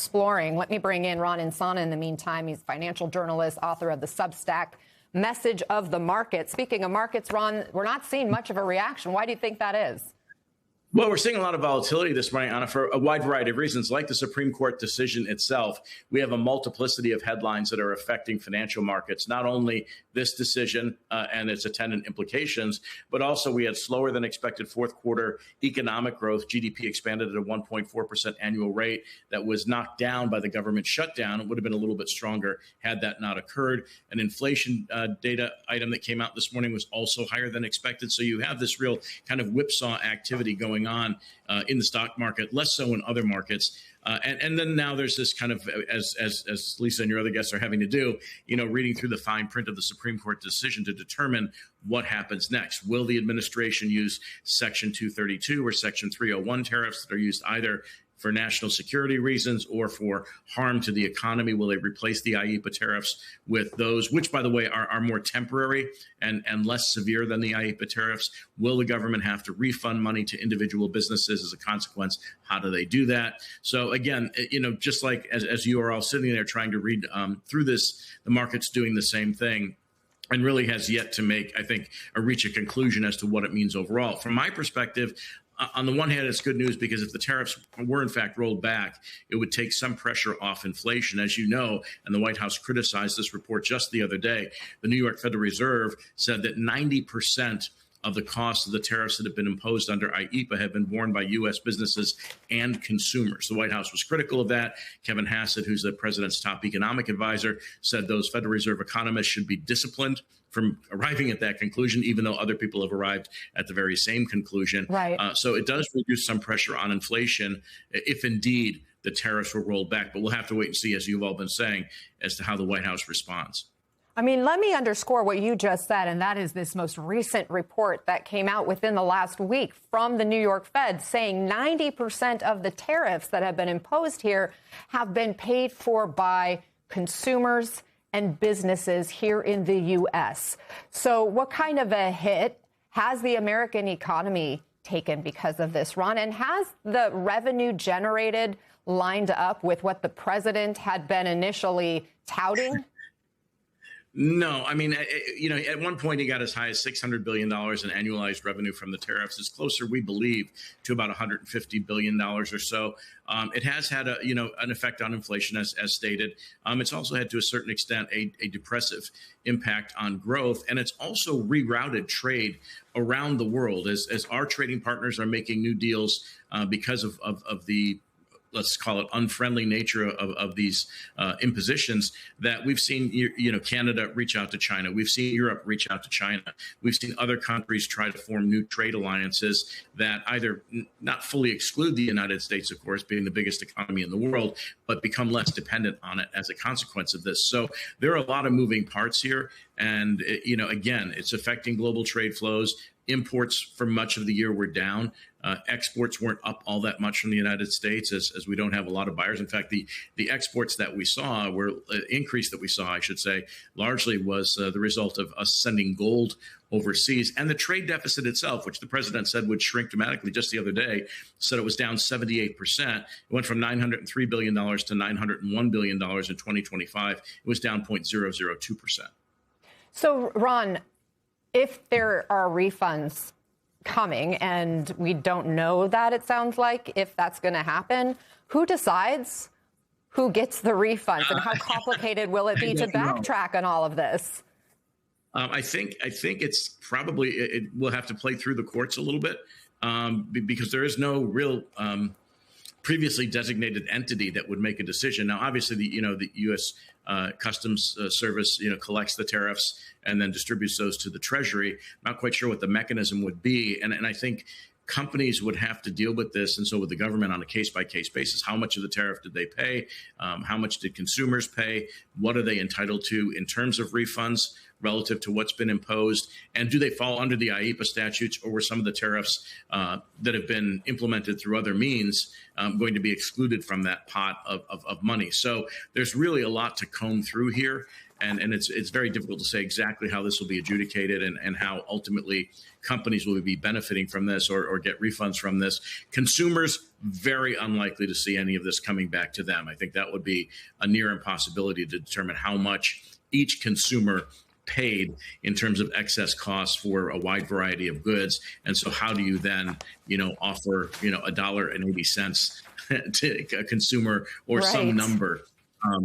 exploring. Let me bring in Ron Insana in the meantime. He's a financial journalist, author of the Substack Message of the Market. Speaking of markets, Ron, we're not seeing much of a reaction. Why do you think that is? Well, we're seeing a lot of volatility this morning, Anna, for a wide variety of reasons. Like the Supreme Court decision itself, we have a multiplicity of headlines that are affecting financial markets. Not only this decision and its attendant implications, but also we had slower than expected fourth quarter economic growth. GDP expanded at a 1.4% annual rate that was knocked down by the government shutdown. It would have been a little bit stronger had that not occurred. An inflation data item that came out this morning was also higher than expected. So you have this real kind of whipsaw activity going on in the stock market, less so in other markets. And then now there's this kind of, as Lisa and your other guests are having to do, reading through the fine print of the Supreme Court decision to determine what happens next. Will the administration use Section 232 or Section 301 tariffs that are used either for national security reasons or for harm to the economy? Will they replace the IEEPA tariffs with those, which, by the way, are more temporary and less severe than the IEEPA tariffs? Will the government have to refund money to individual businesses as a consequence? How do they do that? So again, just like as you are all sitting there trying to read through this, the market's doing the same thing and really has yet to make, I think, reach a conclusion as to what it means overall. From my perspective, on the one hand, it's good news because if the tariffs were in fact rolled back, it would take some pressure off inflation. As you know, and the White House criticized this report just the other day, the New York Federal Reserve said that 90% of the cost of the tariffs that have been imposed under IEEPA have been borne by U.S. businesses and consumers. The White House was critical of that. Kevin Hassett, who's the president's top economic advisor, said those Federal Reserve economists should be disciplined from arriving at that conclusion, even though other people have arrived at the very same conclusion. Right. So it does reduce some pressure on inflation if indeed the tariffs were rolled back. But we'll have to wait and see, as you've all been saying, as to how the White House responds. I mean, let me underscore what you just said, and that is this most recent report that came out within the last week from the New York Fed saying 90% of the tariffs that have been imposed here have been paid for by consumers and businesses here in the U.S. So what kind of a hit has the American economy taken because of this, Ron? And has the revenue generated lined up with what the president had been initially touting? No, I mean, at one point he got as high as $600 billion in annualized revenue from the tariffs. It's closer, we believe, to about $150 billion or so. It has had an effect on inflation, as stated. It's also had, to a certain extent, a depressive impact on growth. And it's also rerouted trade around the world as our trading partners are making new deals because of the, let's call it, unfriendly nature of these impositions, that we've seen, Canada reach out to China. We've seen Europe reach out to China. We've seen other countries try to form new trade alliances that either not fully exclude the United States, of course, being the biggest economy in the world, but become less dependent on it as a consequence of this. So there are a lot of moving parts here. And, again, it's affecting global trade flows. Imports for much of the year were down. Exports weren't up all that much from the United States, as we don't have a lot of buyers. In fact, the exports that we saw increase that we saw, I should say, largely was the result of us sending gold overseas. And the trade deficit itself, which the president said would shrink dramatically just the other day, said it was down 78%. It went from $903 billion to $901 billion in 2025. It was down 0.002%. So, Ron, if there are refunds coming, and we don't know that, it sounds like, if that's going to happen, who decides who gets the refunds, and how complicated will it be to backtrack on all of this? I think it's probably, it will have to play through the courts a little bit because there is no real previously designated entity that would make a decision. Now, obviously, the U.S. Customs Service, collects the tariffs and then distributes those to the Treasury. Not quite sure what the mechanism would be. And I think companies would have to deal with this, and so would the government, on a case-by-case basis. How much of the tariff did they pay? How much did consumers pay? What are they entitled to in terms of refunds relative to what's been imposed? And do they fall under the IEEPA statutes, or were some of the tariffs that have been implemented through other means going to be excluded from that pot of money? So there's really a lot to comb through here. And it's very difficult to say exactly how this will be adjudicated and how ultimately companies will be benefiting from this or get refunds from this. Consumers, very unlikely to see any of this coming back to them. I think that would be a near impossibility to determine how much each consumer paid in terms of excess costs for a wide variety of goods. And so how do you then, offer, $1.80 to a consumer or some number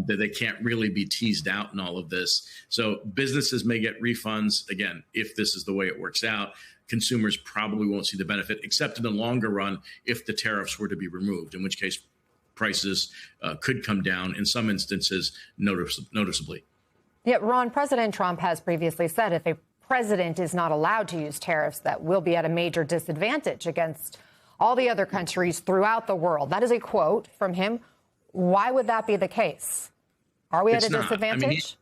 that they can't really be teased out in all of this. So businesses may get refunds. Again, if this is the way it works out, consumers probably won't see the benefit, except in the longer run, if the tariffs were to be removed, in which case prices could come down in some instances noticeably. Yet, Ron, President Trump has previously said if a president is not allowed to use tariffs, that will be at a major disadvantage against all the other countries throughout the world. That is a quote from him. Why would that be the case? Are we at a disadvantage?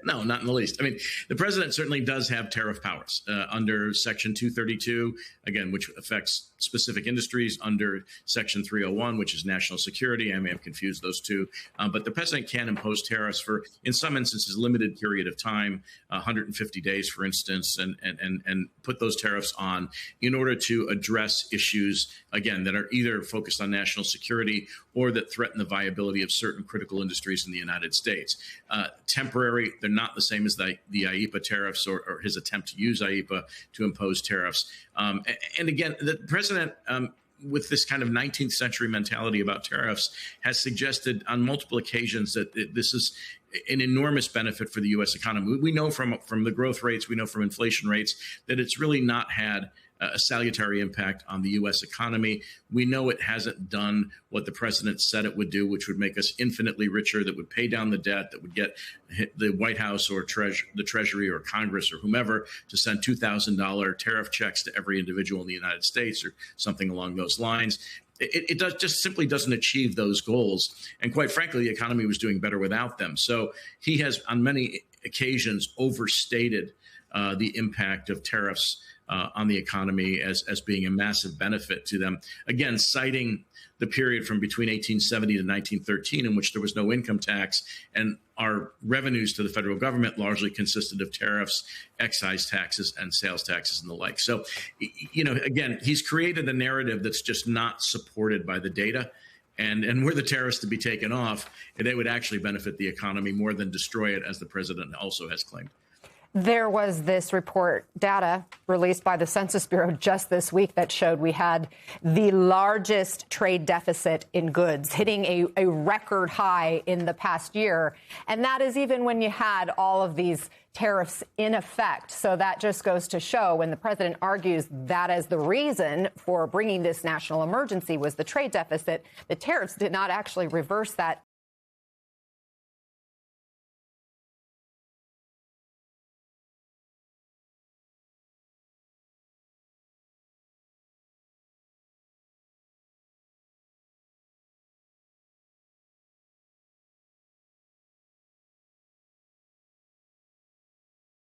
No, not in the least. I mean, the president certainly does have tariff powers under Section 232, again, which affects specific industries, under Section 301, which is national security. I may have confused those two. But the president can impose tariffs for, in some instances, limited period of time, 150 days, for instance, and put those tariffs on in order to address issues, again, that are either focused on national security or that threaten the viability of certain critical industries in the United States. Temporary, they're not the same as the IEEPA tariffs or his attempt to use IEEPA to impose tariffs. And again, the president, with this kind of 19th century mentality about tariffs, has suggested on multiple occasions that this is an enormous benefit for the U.S. economy. We know from the growth rates, we know from inflation rates, that it's really not had a salutary impact on the U.S. economy. We know it hasn't done what the president said it would do, which would make us infinitely richer, that would pay down the debt, that would get the White House or the Treasury or Congress or whomever to send $2,000 tariff checks to every individual in the United States or something along those lines. It just simply doesn't achieve those goals. And quite frankly, the economy was doing better without them. So he has, on many occasions, overstated the impact of tariffs on the economy as being a massive benefit to them. Again, citing the period from between 1870 to 1913, in which there was no income tax, and our revenues to the federal government largely consisted of tariffs, excise taxes, and sales taxes and the like. So, again, he's created a narrative that's just not supported by the data. And were the tariffs to be taken off, they would actually benefit the economy more than destroy it, as the president also has claimed. There was this report, data released by the Census Bureau just this week, that showed we had the largest trade deficit in goods, hitting a record high in the past year. And that is even when you had all of these tariffs in effect. So that just goes to show, when the president argues that as the reason for bringing this national emergency was the trade deficit, the tariffs did not actually reverse that